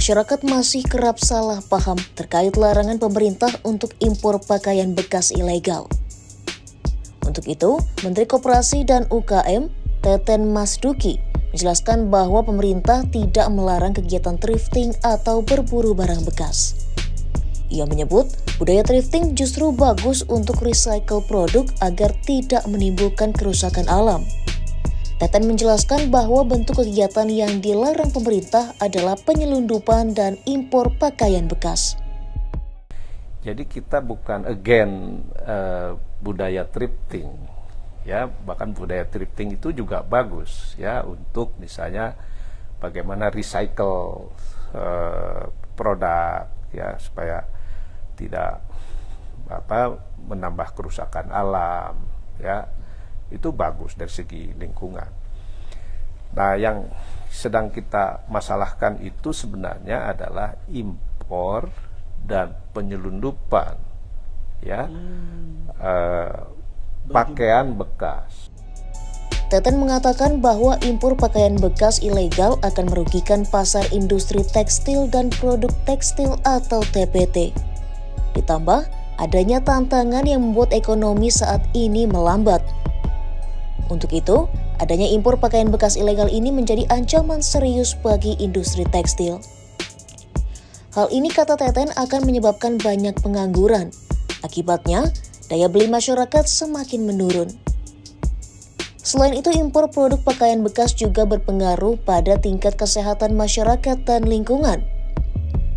masyarakat masih kerap salah paham terkait larangan pemerintah untuk impor pakaian bekas ilegal. Untuk itu, Menteri Koperasi dan UKM, Teten Mas Duki, menjelaskan bahwa pemerintah tidak melarang kegiatan thrifting atau berburu barang bekas. Ia menyebut budaya thrifting justru bagus untuk recycle produk agar tidak menimbulkan kerusakan alam. Teten menjelaskan bahwa bentuk kegiatan yang dilarang pemerintah adalah penyelundupan dan impor pakaian bekas. Jadi kita bukan budaya thrifting, ya, bahkan budaya thrifting itu juga bagus, ya, untuk misalnya bagaimana recycle produk, ya, supaya tidak menambah kerusakan alam, ya. Itu bagus dari segi lingkungan. Nah, yang sedang kita masalahkan itu sebenarnya adalah impor dan penyelundupan, ya, pakaian bekas. Teten mengatakan bahwa impor pakaian bekas ilegal akan merugikan pasar industri tekstil dan produk tekstil atau TPT. Ditambah adanya tantangan yang membuat ekonomi saat ini melambat. Untuk itu, adanya impor pakaian bekas ilegal ini menjadi ancaman serius bagi industri tekstil. Hal ini, kata Teten, akan menyebabkan banyak pengangguran. Akibatnya, daya beli masyarakat semakin menurun. Selain itu, impor produk pakaian bekas juga berpengaruh pada tingkat kesehatan masyarakat dan lingkungan.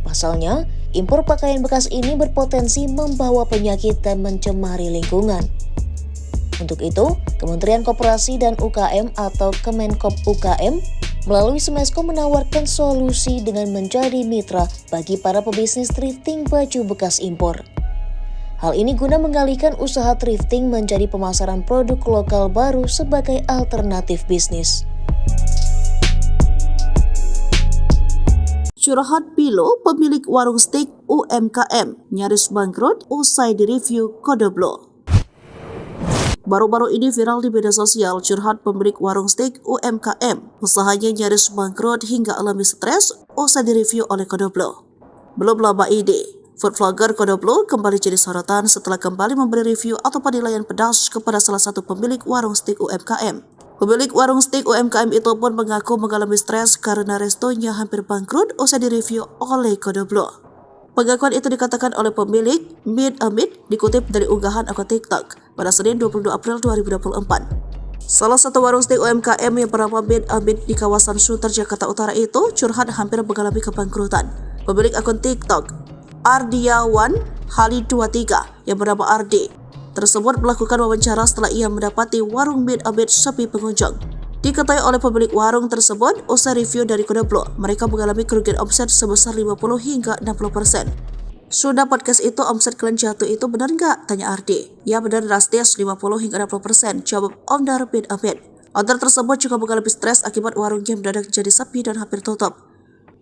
Pasalnya, impor pakaian bekas ini berpotensi membawa penyakit dan mencemari lingkungan. Untuk itu, Kementerian Koperasi dan UKM atau Kemenkop UKM melalui Semesko menawarkan solusi dengan menjadi mitra bagi para pebisnis thrifting baju bekas impor. Hal ini guna mengalihkan usaha thrifting menjadi pemasaran produk lokal baru sebagai alternatif bisnis. Curhat Pilo, pemilik warung steak UMKM, nyaris bangkrut usai direview Kodeblo. Baru-baru ini viral di media sosial curhat pemilik warung steak UMKM. Usahanya nyaris bangkrut hingga alami stres usai direview oleh Kodeblo. Belum lama ini, food vlogger Kodeblo kembali jadi sorotan setelah kembali memberi review atau penilaian pedas kepada salah satu pemilik warung steak UMKM. Pemilik warung steak UMKM itu pun mengaku mengalami stres karena restonya hampir bangkrut usai direview oleh Kodeblo. Pengakuan itu dikatakan oleh pemilik Meat Amit dikutip dari unggahan akun TikTok pada Senin 22 April 2024. Salah satu warung steak UMKM yang bernama Meat Amit di kawasan Sunter, Jakarta Utara itu curhat hampir mengalami kebangkrutan. Pemilik akun TikTok Ardiawan Halid 23 yang bernama Ardi tersebut melakukan wawancara setelah ia mendapati warung Meat Amit sepi pengunjung. Diketahui oleh pemilik warung tersebut, usai review dari Kodeblo, mereka mengalami kerugian omset sebesar 50 hingga 60%. Sudah podcast itu omset kalian jatuh itu benar nggak? Tanya Ardi. Ya benar drastis 50 hingga 60%, jawab owner Meat Amit. Owner tersebut juga mengalami stres akibat warungnya mendadak jadi sepi dan hampir tutup.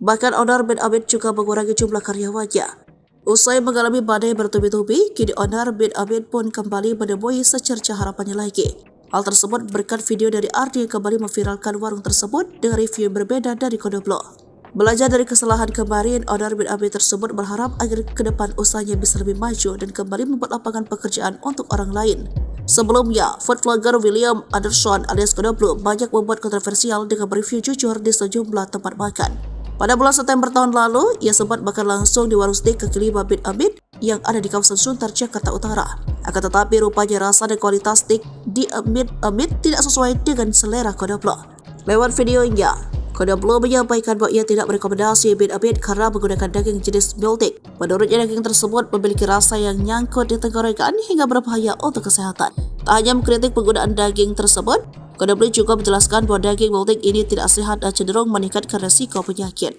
Bahkan owner Meat Amit juga mengurangi jumlah karyawannya. Usai mengalami badai bertubi-tubi, kini owner Meat Amit pun kembali menemui secerca harapannya lagi. Hal tersebut berkat video dari Ardi yang kembali memviralkan warung tersebut dengan review berbeda dari Kodeblo. Belajar dari kesalahan kemarin, owner Meat Amit tersebut berharap agar ke depan usahanya bisa lebih maju dan kembali membuat lapangan pekerjaan untuk orang lain. Sebelumnya, food vlogger William Anderson alias Kodeblo banyak membuat kontroversial dengan mereview jujur di sejumlah tempat makan. Pada bulan September tahun lalu, ia sempat makan langsung di warung steak kaki 5 Meat Amit yang ada di kawasan Sunter, Jakarta Utara. Akan tetapi rupanya rasa dan kualitas steak di Meat Amit tidak sesuai dengan selera Kodeblo. Lewat videonya, Kodeblo menyampaikan bahwa ia tidak merekomendasi Meat Amit karena menggunakan daging jenis Baltic. Menurutnya daging tersebut memiliki rasa yang nyangkut di tenggorokan hingga berbahaya untuk kesehatan. Tak hanya mengkritik penggunaan daging tersebut, Kodeblo juga menjelaskan bahwa daging Baltic ini tidak sehat dan cenderung meningkatkan resiko penyakit.